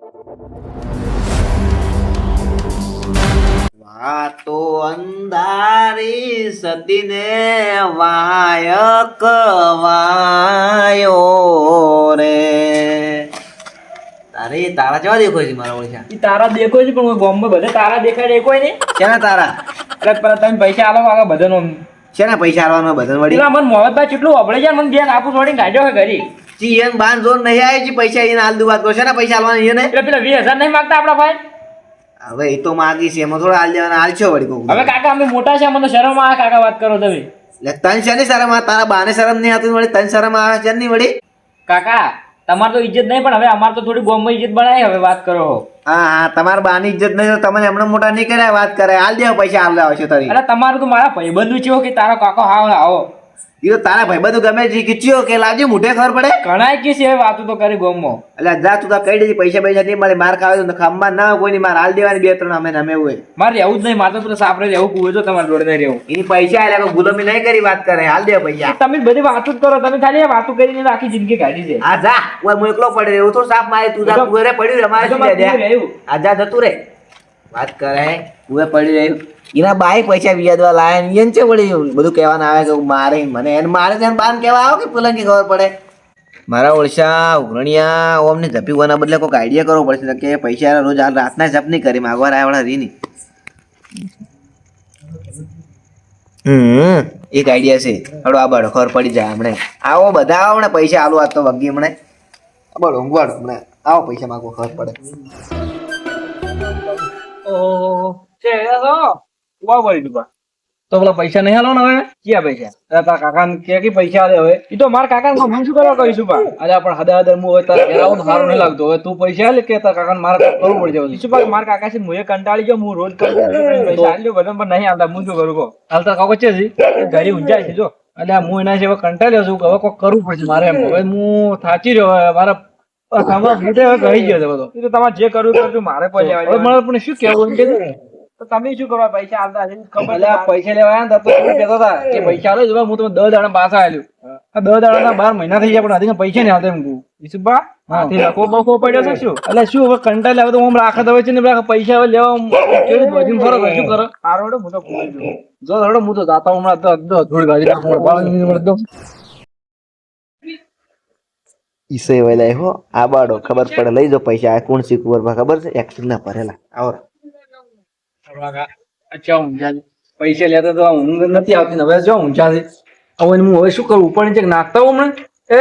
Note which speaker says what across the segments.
Speaker 1: વાતો અંધારી સતીને વાયક વાયો રે. તારા કેવા દેખો છે મારા ઓળખ્યા?
Speaker 2: ઈ તારા દેખો છે પણ ગામમાં બધે તારા દેખાય દેખોય ને.
Speaker 1: શેના તારા?
Speaker 2: એટલે પેલા તમે પૈસા આલો આગળ બધાનો.
Speaker 1: શેના પૈસા આલવાના બધાને વળી?
Speaker 2: પેલા મને મોહમ્મદભાઈ કેટલું અબળે છે મને બેન આપું છોડીને કાઢ્યો છે ઘરી.
Speaker 1: જી એમ બાન જોર નહીં આવી છે પૈસા એને હાલ દુ વાત કરો. શેના પૈસા આલવાના એને?
Speaker 2: એટલે પેલા 20,000 નહીં માંગતા આપડા ભાઈ?
Speaker 1: હવે એ તો માગી છે એમાં થોડા હાલ દેવાના હાલ છો વળી કોક.
Speaker 2: હવે કાકા અમે મોટા છે મને શરમ આવે કાકા વાત કરો તમે.
Speaker 1: એટલે તન શેની શરમ આવે? તારા બાને શરમ નહીં આવતી વળી તન શરમ આવે છે નહીં વળી?
Speaker 2: કાકા તમારે તો ઇજ્જત નહીં પણ હવે અમારે તો થોડી ગામમાં ઇજ્જત બનાવી હવે વાત કરો.
Speaker 1: હા તમારા બાની ઇજ્જત નહીં તો તમને એમને મોટા નહીં કર્યા વાત કરે હાલ દેવા પૈસા હાલ આવશે તારી.
Speaker 2: અરે તમારું તો મારા ભાઈબંધુ છે કે તારો કાકો હાવ આવો.
Speaker 1: એ તો તારા ભાઈબંધુ ગમે છે કીચ્યો કે લાવજે મોઢે ખબર પડે.
Speaker 2: ઘણા કે છે વાતો તો કરી ગામમાં.
Speaker 1: એટલે જા તું તો કહી દેજે પૈસા નહીં મળે માર ખાવે તો ખંભા ના કોઈ નહીં માર હાલ દેવાની 2-3 અમે નમે હોય.
Speaker 2: મારે રહેવું જ નહીં મારે તો પેલા સાપરે રહેવું કુવે તો તમારે જોડે નહીં રહેવું.
Speaker 1: એની પૈસા એટલે ગુલામી નહીં કરી વાત કરે હાલ દેવા પૈસા.
Speaker 2: તમે બધી વાતો જ કરો તમે ખાલી આ વાતો કરીને આખી જિંદગી કાઢી છે.
Speaker 1: હા જા ઓય હું એકલો પડે એવું તો સાપ મારે તું જા તું રે પડ્યું રે મારે શું દે આ જા જતું રે વાત કરે તું પડી રહ્યું. એના બાઈ પૈસા વ્યાજવા લાયા ને એને છે વળી બધું કહેવાના આવે કે મારે મને એને મારે ત્યાં બાન કહેવા આવો કે પુલંકી ખબર પડે. મારા ઓળશા ઉઘરણિયા ઓમને ઝપીવાના બદલે કોઈક આઈડિયા કરવો પડશે કે પૈસા રોજ હાલ રાતના જપ નહીં કરી માગવા આવ્યા રીની. એક આઈડિયા છે હડો આ બાળો ખબર પડી જાય હમણે આવો બધા આવો ને પૈસા આલો આજ તો વગી હમણે બળો બળ હમણે આવો પૈસા માગવો ખબર પડે.
Speaker 2: ઓહો છે તો ઉભા પડી દુપા તો પેલા પૈસા નહીં હાલો ને હવે ક્યાં પૈસા તારા કાકા કે પૈસા આલે હવે ઈ તો મારા કાકા હું શું કરવા કહીશું પા અરે પણ હદા હું હવે તારા ઘેર આવું સારું નહીં લાગતું હવે તું પૈસા આલે કે તારા કાકાને મારે કરવું પડશે ઈશું પા મારા કાકા છે મુએ કંટાળી ગયો હું રોજ કરું પૈસા આલ્યો બધા પણ નહીં આવતા હું શું કરું કો હાલતા કાકો છે ઘરે ઊંચાય છે જો એટલે હું એના જેવો કંટાળ્યો છું હવે કોક કરવું પડશે મારે એમ હવે હું થાચી રહ્યો મારા ઘરી ગયો છે બધો એ તો તમારે જે કરવું કરજો મારે પૈસા મારે પણ શું કેવું તો તમે શું કરવા પૈસા આલતા પૈસા લેવા આવ્યા તો કહેતા હતા કે પૈસા આલો જો હું તમે 10 દાડા પાછા આલ્યું 10 દાડા 12 મહિના થઈ ગયા પણ હજી પૈસા નહીં આવતા એમ કહું ઈસુબા હાથી લખો બખો પડ્યો છે શું એટલે શું હવે કંટાળ આવે તો હું રાખત હવે છે ને પૈસા હવે લેવા કેવી વજન ફરો શું કરો આરો હું તો જો હડો હું તો જાતા હમણાં તો થોડી ગાડી નાખું
Speaker 1: ઈસે વેલા હો આ બાડો ખબર પડે લઈ જો પૈસા આ કોણ શીખવર ખબર છે એક્શન ના ભરેલા આવો
Speaker 2: અચ્છા ઊંચા પૈસા લેતા તો ઊંઘ નથી આવતી હવે જો ઊંચા છે હવે હું હવે શું કરું ઉપર નીચે નાખતા હું હમણાં એ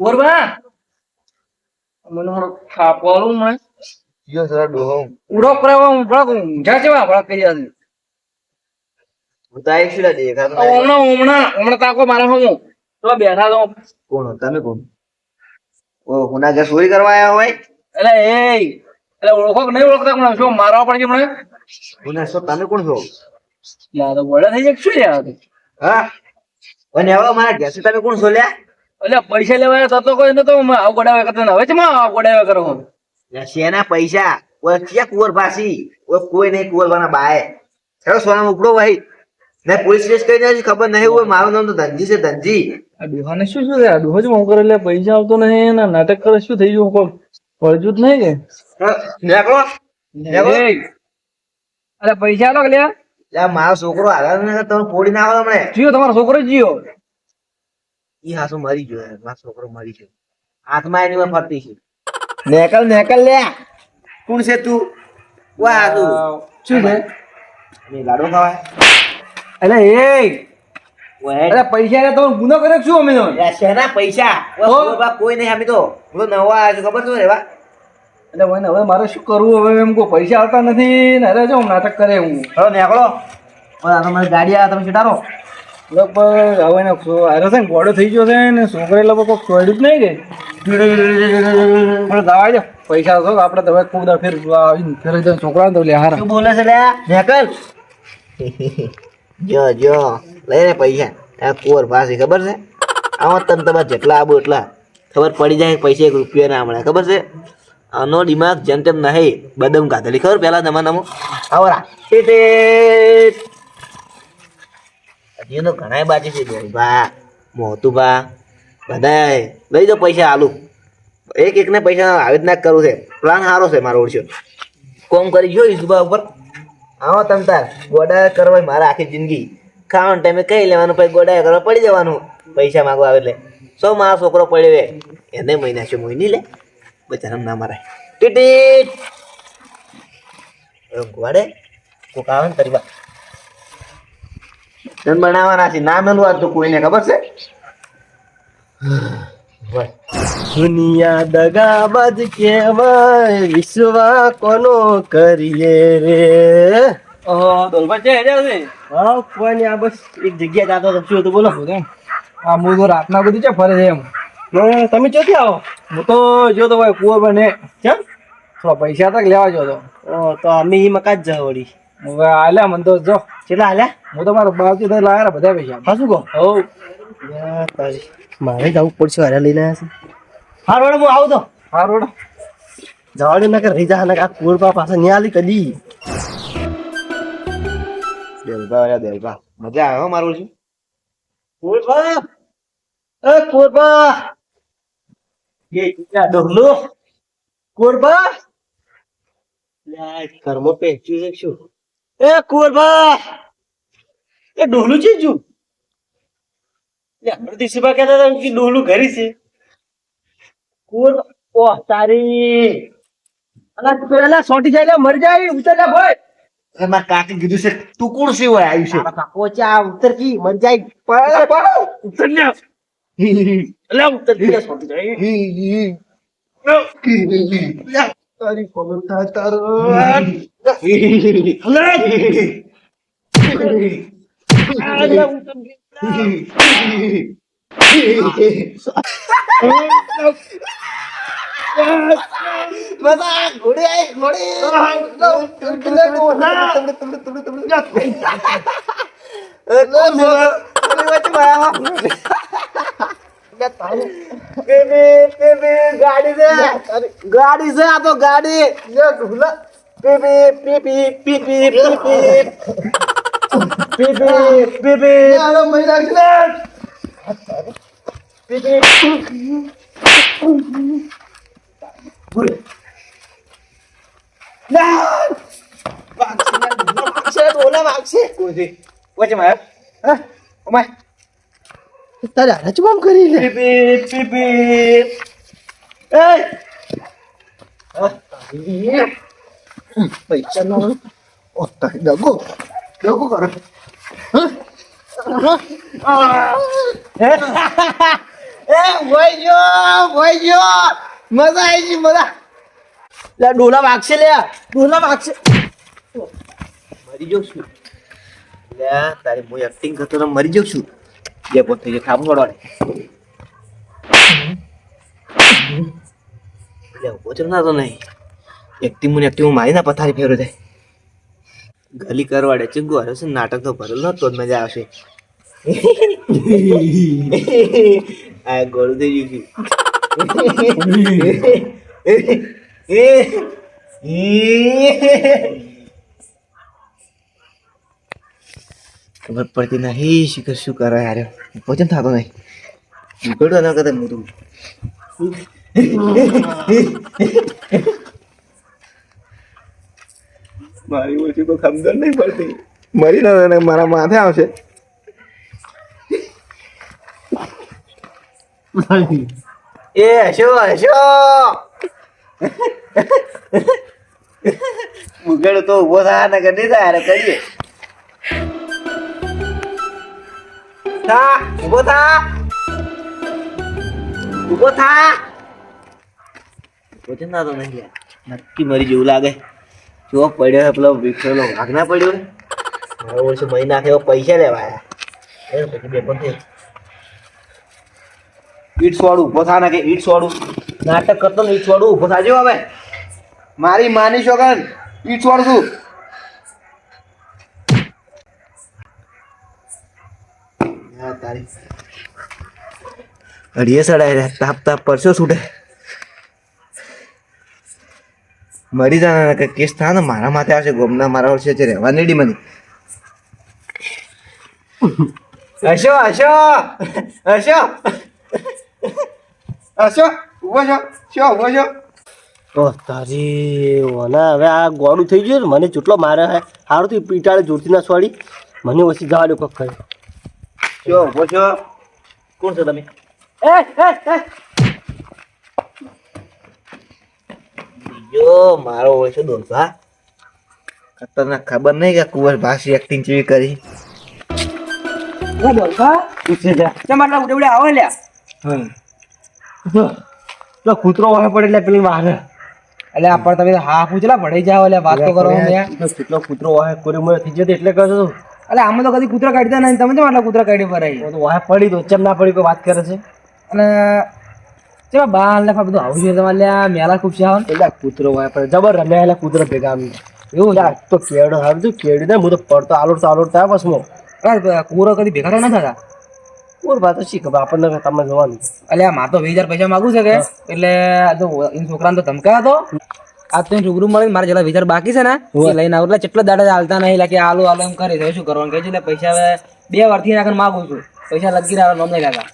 Speaker 2: ઓરબા મને ખાપવાલું મને
Speaker 1: યો સર ડોહો
Speaker 2: ઉડો કરાવવા હું બળક ઊંચા છે બળક કરી આથી
Speaker 1: હું તો આઈ છીલા દેખાતો
Speaker 2: હમણાં તાકો મારા હું તો બેઠા તો
Speaker 1: કોણ તમે કોણ ઓ હુના ઘર ચોરી કરવા આયા હોય
Speaker 2: એટલે એટલે ઓળખો કે નહીં ઓળખતા કોણ શું મારવા પડે મને
Speaker 1: હુના સો તમે કોણ છો
Speaker 2: યાર તો બોલે થઈ જાય શું યાર
Speaker 1: હા અને હવે મારા ઘેર તમે કોણ છો લ્યા
Speaker 2: એટલે પૈસા લેવા તો કોઈ નતો આવ ગોડાવે કરતો હવે છે માં આવ ગોડાવે કરો હું
Speaker 1: શેના પૈસા ઓય ક્યાં કુંવર પાસી ઓય કોઈ નહીં કુંવરવાના બાય ચલો સોના ઉપડો ભાઈ ને પોલીસ કેસ કરી દેજી ખબર નહીં હોય મારું નામ તો ધનજી છે ધનજી
Speaker 2: આ દુહાને શું શું છે દુહો જ હું કરે એટલે પૈસા આવતો નહીં ને નાટક કરે શું થઈ ગયું કોઈ પડજું જ નહીં કે
Speaker 1: નેકળો
Speaker 2: અરે પૈસા આલો કે લ્યા
Speaker 1: લ્યા મારો છોકરો હારા ને તમે ફોડી ના આવો હમણે
Speaker 2: જીઓ તમારો છોકરો જીઓ
Speaker 1: ઈ હાસુ મરી ગયો મારો છોકરો મરી ગયો હાથમાં એની માં ફરતી છે નેકલ લે કોણ છે તું વા હાસુ
Speaker 2: શું છે
Speaker 1: ની લાડો ખાવા
Speaker 2: અલે અરે પૈસા રે તમે ગુનો કર્યો શું અમે તો
Speaker 1: શેના પૈસા કોઈ નહીં અમે તો નવા આવ્યા છે ખબર છે રેવા
Speaker 2: એટલે મને હવે મારે શું કરવું હવે એમ કોઈ પૈસા આવતા નથી ને અરે જો નાટક કરે હું
Speaker 1: હવે નેકળો તમારી ગાડી આવે તમે ચડારો
Speaker 2: લગભગ હવે ને હારે છે ને ગોળો થઈ ગયો છે ને છોકરા લગભગ કોઈ છોડ્યું જ નહીં કે દવા દો પૈસા તો આપણે તો હવે ખૂબ દર ફેર ફેર છોકરા તો લે હારા
Speaker 1: શું બોલે છે લે નેકલ જો લઈ રે પૈસા આ કોર પાસે ખબર છે આમાં તમે તમારે જેટલા આબો એટલા ખબર પડી જાય પૈસા 1 રૂપિયા ના મળે ખબર છે આનો દિમાગ જેમ તેમ નહીં બદમ કાઢેલી ખબર પેલા જમાનામાં આવરા હજી તો ઘણા બાકી છે બા મોતું બા બધા લઈ જાઓ પૈસા આલુ એક ને પૈસા આવી રીતના કરવું છે. પ્લાન સારો છે મારો ઓળખ્યો. કોમ કરી જોઈ સુબા ઉપર આવો તમ તાર ગોડા કરવા મારા આખી જિંદગી ખાવાનું ટાઈમે કઈ લેવાનું પછી ગોડા કરવા પડી જવાનું પૈસા માંગવા આવે એટલે સો મારો છોકરો પડ્યો હે એને મહિના છે મોઈ નહીં લે બચારામ ના મારાય ટીટી ગોડે કોક આવે ને તારી બા તન બનાવવાના છે ના મેલું આ તો કોઈને ખબર છે
Speaker 3: દુનિયા દગાબાજ કહેવાય વિશ્વા કોનો કરીએ રે.
Speaker 2: ઓહો દોલભાઈ છે હેડ્યા છે
Speaker 3: હા કોઈ નહીં, આ બસ એક જગ્યાએ જાતો હતો. શું હતું બોલો?
Speaker 2: આ હું તો રાતના બધી છે ફરે છે એમ.
Speaker 3: તમે ચોથી આવો?
Speaker 2: હું તો જો તો ભાઈ કુંવર બને
Speaker 3: કેમ?
Speaker 2: થોડા પૈસા તક લેવા જો તો
Speaker 3: તો અમે ઈ મકા જ જાવ વળી.
Speaker 2: હવે આલ્યા મને તો જો
Speaker 3: કેટલા હાલ્યા?
Speaker 2: હું તો મારા બાપથી તો લાયા બધા પૈસા.
Speaker 3: હા શું કહો?
Speaker 2: હો
Speaker 3: મારે જવું પડશે. હારે લઈને આવ્યા છે. હા રોડ હું આવું તો
Speaker 2: હા રોડ
Speaker 3: જવાડે ના કે રહી જા ના આ કુરપા પાસે ન્યા આલી કદી.
Speaker 1: દેલબા મજા આવે હો મારું છે
Speaker 3: કુરપા એ કુરપા એ ડોહલો કુરપા લે કર્મો પેચ્યું છે શું? એ કુરપા એ ડોહલું છે શું? લે પ્રતિશિબા કહેતા હતા કે ડોહલું ઘરે છે. કુર ઓ તારી અલા પેલા સોટી જાય મરી જાય ઉતર જા ભાઈ.
Speaker 1: મારા કાકી કીધું છે તું કોણ છે હોય આવ્યું છે
Speaker 3: કાકો ચા ઉતર કી મરી જાય. ઉતર લે અલા ઉતર કી સોટી જાય. તારી કોલર થાય તારો
Speaker 1: ગાડી છે આ તો ગાડી
Speaker 3: તારે હારે ચુમ કરી લે. પૈસા નો ડગો ડગો કરો.
Speaker 1: મજા આવી ગઈ મજા
Speaker 3: લે ડોલા વાગશે લે ડોલા વાગશે.
Speaker 1: મરી જાઉં છું લે તારી હું એક્ટિંગ કરતો તો મરી જાઉં છું જે પોત થઈ જાય ખાવું પડવા લે ઉભો તો ના તો નહીં એક્ટિંગ મારી ના પથારી ફેરો જાય ગલી કરવાડે ચિંગુ હરે છે નાટક તો ભરેલ ન તો જ મજા આવશે આ ગોળું થઈ ગયું ખબર પડતી નહીં શીખર શું કરે યાર ભોજન થતો નહીં નીકળતો ના કરતા મોટું મારી ઓછી તો સમજણ નહીં પડતી મરી ના મારા માથે આવશે એ હશો હશો મુગડ તો ઉભો થા ને કરી થાય કરીએ થા ઉભો થા વજન ના તો નહીં યાર નક્કી મરી જેવું લાગે જો પડ્યો હે પેલો વિખરેલો વાઘ ના પડ્યો મારો વર્ષે મહિના થયો પૈસા લેવાયા પછી બે પણ થઈ ઈટ વાળું ઉભો થા ને કે ઈટ વાળું નાટક કરતો ને ઈટ વાળું ઉભો થાજો હવે મારી માની છોકન ઈટ વાળું છું હા તારી અડીએ સડાય રે તાપ તાપ પરસો છૂટે મરી જાના કે કેસ થાય ને મારા માથે આવશે ગોમના મારા વર્ષે છે રહેવા નીડી મને હશો હશો હશો હશો ઉભો છો શું ઉભો છો?
Speaker 3: તો તારી ઓના હવે આ ગોળું થઈ ગયું ને મને જેટલો મારે હે સારું થી પીટાળે જોરથી ના છોડી મને ઓછી જવા દો કોક કરે
Speaker 1: શું ઉભો છો?
Speaker 3: કોણ છો તમે
Speaker 1: બીજો મારો હોય છે દોસ્ત. ખતરનાક ખબર નહીં કે કુંવર ભાષી એક્ટિંગ કેવી કરી.
Speaker 3: તો કૂતરો વાહે પડે એટલે પેલી વાહે
Speaker 2: એટલે આપણ તમે હા પૂછલા ભડાઈ જાવ એટલે વાત તો કરો યાર.
Speaker 3: કેટલો કૂતરો વાહે કોરી મને થઈ જતી એટલે કહો છો
Speaker 2: એટલે આમાં તો કદી કૂતરા કાઢતા નહીં, તમે કેમ આટલા કૂતરા કાઢી ભરાય?
Speaker 3: તો વાહે પડી તો ચમ ના પડી કોઈ વાત કરે છે
Speaker 2: અને ચેવા બાલ ને બધું આવું જોઈએ તમારે લ્યા મેલા ખૂબ છે આવો ને.
Speaker 3: એટલે કૂતરો વાહે પડે જબર રમ્યા એટલે કૂતરો ભેગા આમ એવું યાર તો કેવડો હારું તું કેવડી ને હું તો પડતો આલોડ થાય બસ મો
Speaker 2: કૂરો કદી ભેગા તો ના થતા.
Speaker 3: કોર વાત શી ખબર આપણને તમે જોવાનું
Speaker 2: એટલે આ મારે તો 2000 પૈસા માંગુ છે કે એટલે આ તો એમ છોકરાને તો ધમકાયો હતો. આ તો રૂબરૂ મળી મારે જેટલા 2000 બાકી છે ને એ લઈને આવું એટલે કેટલા દાડા હાલતા નહીં એટલે કે આલુ આલુ એમ કરી દે શું કરવાનું કહે છે એટલે પૈસા હવે 2 વર્ષથી રાખીને માંગુ છું. પૈસા લગી રહ્યા નોમ નહીં લાગા.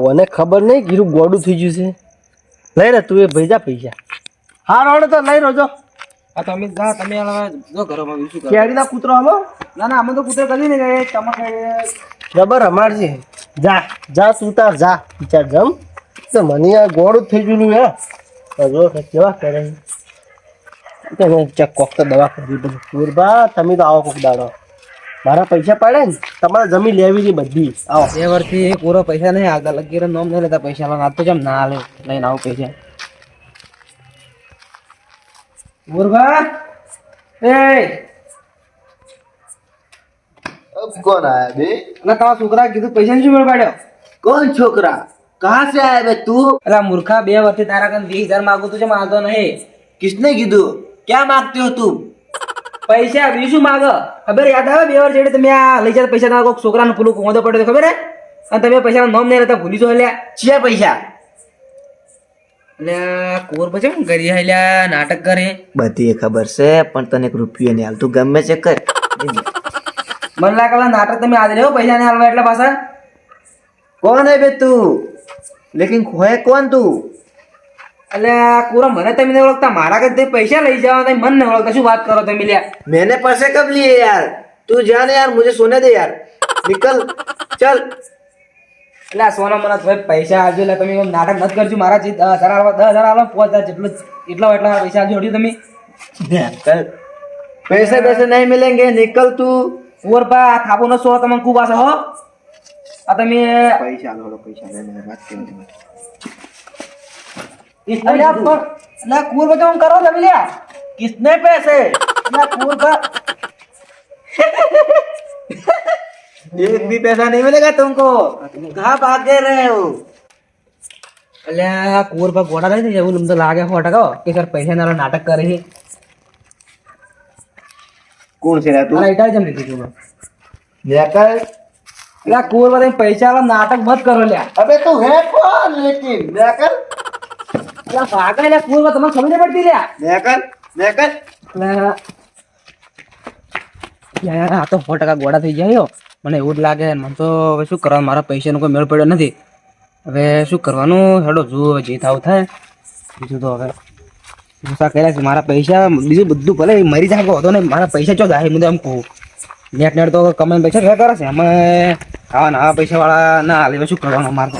Speaker 3: મને ખબર નહીં કીધું ગોડું થઈ ગયું છે લઈ રે તું એ ભેજા પૈસા હા રોડે તો લઈ રોજો
Speaker 2: આ તમે જા તમે હવે જો ઘરમાં શું કરો.
Speaker 3: કેડીના કૂતરો આમાં
Speaker 2: ના ના અમે તો કૂતરો કરી ને ગયે તમે
Speaker 3: જબર અમારજી જા જા તું તાર જા વિચાર જમ તો મને આ ગોળું જ થઈ ગયું હે જો કેવા કરે તમે ચેક કોક તો દવા કરી બધું પૂરબા તમે તો આવો કોક દાડો મારા પૈસા પડે ને તમારે જમીન લેવી છે બધી આવો
Speaker 2: 2 વર્ષથી પૂરો પૈસા નહીં હાલતા લગી નોમ નહીં લેતા પૈસા આ તો કેમ ના હાલે લઈને આવું પૈસા. મુરભા એ
Speaker 1: अब कौन आया बे?
Speaker 2: એટલે તમારા છોકરા કીધું પૈસા શું મેળ પાડ્યો?
Speaker 1: कौन छोकरा? कहाँ से आया बे तू?
Speaker 2: એટલે મૂર્ખા 2 વર્ષથી તારા કન 20000 માંગુ તું છે માગતો નહીં.
Speaker 1: किसने कीधु? क्या मांगते हो तुम?
Speaker 2: પૈસા બીજું માગ ખબર યાદ આવે 2 વર્ષ એટલે તમે આ લઈ જતા પૈસા તમારા કોઈક છોકરાનું પેલું કોંધો પડ્યો ખબર હે અને તમે પૈસા નોમ નહીં લેતા ભૂલી જો લ્યા.
Speaker 1: छिया पैसा?
Speaker 2: એટલે કોર પછી શું કરી લ્યા નાટક કરે.
Speaker 1: બધી ખબર છે પણ તને એક રૂપિયો નહીં હાલ તું ગમે છે કર.
Speaker 2: મને લાગે નાટક તમે આજે લેવો પૈસા નહીં હાલવા એટલે પાછા.
Speaker 1: कौन है बे तू? लेकिन है कौन तू?
Speaker 2: એટલે કોરા મને તમે નહીં ઓળખતા મારા કઈ પૈસા લઈ જાવ તમે મને નહીં ઓળખતા શું વાત કરો તમે લ્યા.
Speaker 1: मैंने पैसे कब लिए यार? तू जाने यार मुझे सोने दे यार. निकल चल.
Speaker 2: એટલે આ સોના મને થોડા પૈસા આવજો એટલે તમે એમ નાટક નથી કરજો મારા 10,000 આલવા 10,000 આલવા 5,000 જેટલું એટલા પૈસા આવજો હટી તમે.
Speaker 1: चल. पैसे पैसे नहीं मिलेंगे निकल तू.
Speaker 2: ઓર પા આ થાપો ન સો તમને ખૂબ આશા હો આ તમે
Speaker 1: पैसा लो पैसा ले बात कर.
Speaker 2: અલ્યા પણ અલ્યા કુર બચાવ કરો તમે લ્યા.
Speaker 1: किसने पैसे?
Speaker 2: અલ્યા કુર કા
Speaker 1: एक भी पैसा नहीं मिलेगा तुमको. कहाँ भाग रहे हो?
Speaker 2: અલ્યા કુર પા ગોડા લઈ જાય એવું તો લાગે 100% કે સર પૈસા ના નાટક કરે છે.
Speaker 1: कौन से तू?
Speaker 2: અરે ઇટાળ જમ લીધી તું.
Speaker 1: लेकर.
Speaker 2: અલ્યા કુર પા તમે પૈસા આલા નાટક મત કરો લ્યા.
Speaker 1: अबे तू है कौन लेकिन? लेकर.
Speaker 2: અલ્યા ભાગા લ્યા કુર પા તમને ખબર નહીં પડતી લ્યા.
Speaker 1: लेकर. लेकर.
Speaker 2: અલ્યા યાર આ તો 100% ગોડા થઈ જાય મને એવું જ લાગે મને તો હવે શું કરવાનું મારા પૈસાનો કોઈ મેળ પડ્યો નથી. હવે શું કરવાનું હેડો જો જે થાવ થાય બીજું તો હવે ગુસ્સા કર્યા છે મારા પૈસા બીજું બધું ભલે મરી જાય હતો ને મારા પૈસા ચો જાય હું તો એમ કહું નેટ તો કમાઈને પૈસા ભેગા કરે છે અમે આવા નવા પૈસા વાળા ના હાલે શું કરવાનું મારે